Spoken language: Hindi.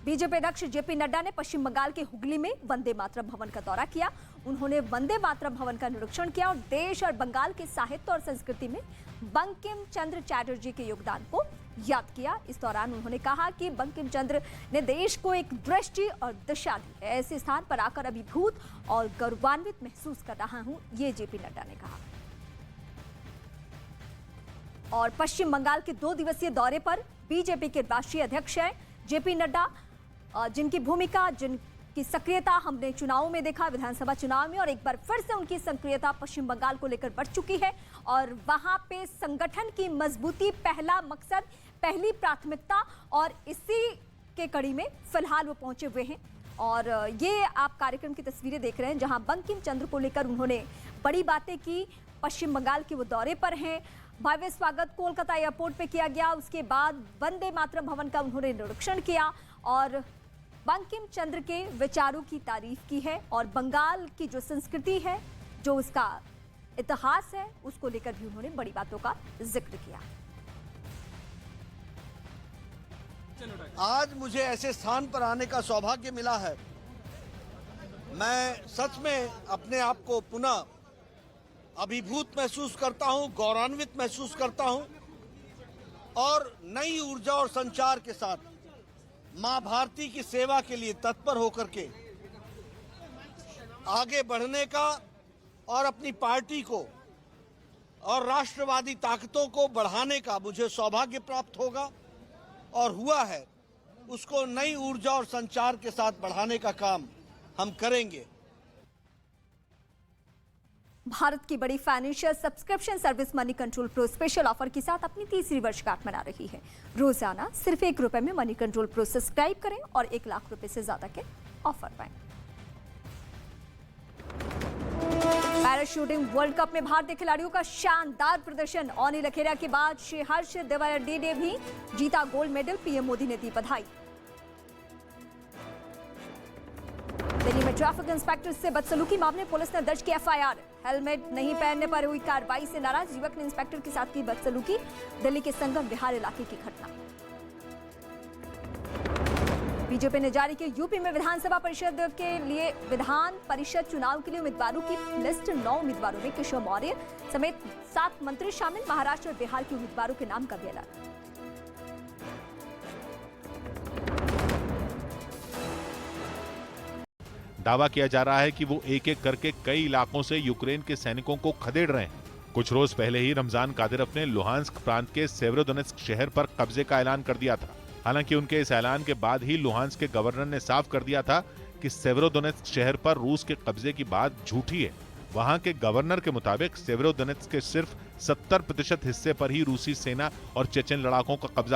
बीजेपी अध्यक्ष जेपी नड्डा ने पश्चिम बंगाल के हुगली में वंदे मातरम भवन का दौरा किया। उन्होंने वंदे मातरम भवन का निरीक्षण किया और देश और बंगाल के साहित्य और संस्कृति में बंकिम चंद्र चटर्जी के योगदान को याद किया। इस दौरान उन्होंने कहा कि बंकिम चंद्र ने देश को एक दृष्टि और दिशा दी। ऐसे स्थान पर आकर अभिभूत और गौरवान्वित महसूस कर रहा हूं, ये जेपी नड्डा ने कहा। और पश्चिम बंगाल के 2 दिवसीय दौरे पर बीजेपी के राष्ट्रीय अध्यक्ष हैं जेपी नड्डा, जिनकी भूमिका, जिनकी सक्रियता हमने चुनाव में देखा, विधानसभा चुनाव में, और एक बार फिर से उनकी सक्रियता पश्चिम बंगाल को लेकर बढ़ चुकी है। और वहां पे संगठन की मजबूती पहला मकसद, पहली प्राथमिकता, और इसी के कड़ी में फिलहाल वो पहुंचे हुए हैं। और ये आप कार्यक्रम की तस्वीरें देख रहे हैं जहां बंकिम चंद्र को लेकर उन्होंने बड़ी बातें की। पश्चिम बंगाल के वो दौरे पर हैं। भव्य स्वागत कोलकाता एयरपोर्ट पे किया गया। उसके बाद वंदे मातरम भवन का उन्होंने निरीक्षण किया और बंकिम चंद्र के विचारों की तारीफ की है। और बंगाल की जो संस्कृति है, जो उसका इतिहास है, उसको लेकर भी उन्होंने बड़ी बातों का जिक्र किया। आज मुझे ऐसे स्थान पर आने का सौभाग्य मिला है। मैं सच में अपने आप को पुनः अभिभूत महसूस करता हूं, गौरवान्वित महसूस करता हूं और नई ऊर्जा और संचार के साथ मां भारती की सेवा के लिए तत्पर होकर के आगे बढ़ने का और अपनी पार्टी को और राष्ट्रवादी ताकतों को बढ़ाने का मुझे सौभाग्य प्राप्त होगा और हुआ है। उसको नई ऊर्जा और संचार के साथ बढ़ाने का काम हम करेंगे। भारत की बड़ी financial subscription service money control pro special offer के साथ अपनी 3री वर्षगांठ मना रही है। रोजाना सिर्फ ₹1 में मनी कंट्रोल प्रो सब्सक्राइब करें और ₹1 लाख से ज्यादा के ऑफर पाएं। पैराशूटिंग वर्ल्ड कप में भारतीय खिलाड़ियों का शानदार प्रदर्शन। अनिल अखेरा के बाद श्री हर्ष देववर्दी ने भी जीता गोल्ड मेडल। पीएम मोदी ने दी बधाई। दिल्ली में ट्रैफिक इंस्पेक्टर से बदसलूकी मामले पुलिस ने दर्ज की एफआईआर। हेलमेट नहीं पहनने पर हुई कार्रवाई से नाराज युवक ने इंस्पेक्टर के साथ की बदसलूकी। दिल्ली के संगम विहार इलाके की घटना। बीजेपी ने जारी की यूपी में विधानसभा परिषद के लिए विधान परिषद चुनाव के लिए उम्मीदवारों की लिस्ट। 9 उम्मीदवारों में किशोर मौर्य समेत 7 मंत्री शामिल। महाराष्ट्र और बिहार के उम्मीदवारों के नाम का भी ऐलान। दावा किया जा रहा है कि वो एक-एक करके कई इलाकों से यूक्रेन के सैनिकों को खदेड़ रहे हैं। कुछ रोज पहले ही रमजान कादिरोव ने लुहांस्क प्रांत के सेवेरोदोनेत्स्क शहर पर कब्जे का ऐलान कर दिया था। हालांकि उनके इस ऐलान के बाद ही लुहांस्क के गवर्नर ने साफ कर दिया था कि सेवेरोदोनेत्स्क शहर पर रूस के कब्जे की बात झूठी है। वहां के गवर्नर के मुताबिक सेवेरोदोनेत्स्क के सिर्फ 70% हिस्से पर ही रूसी सेना और चेचन लड़ाकों का कब्जा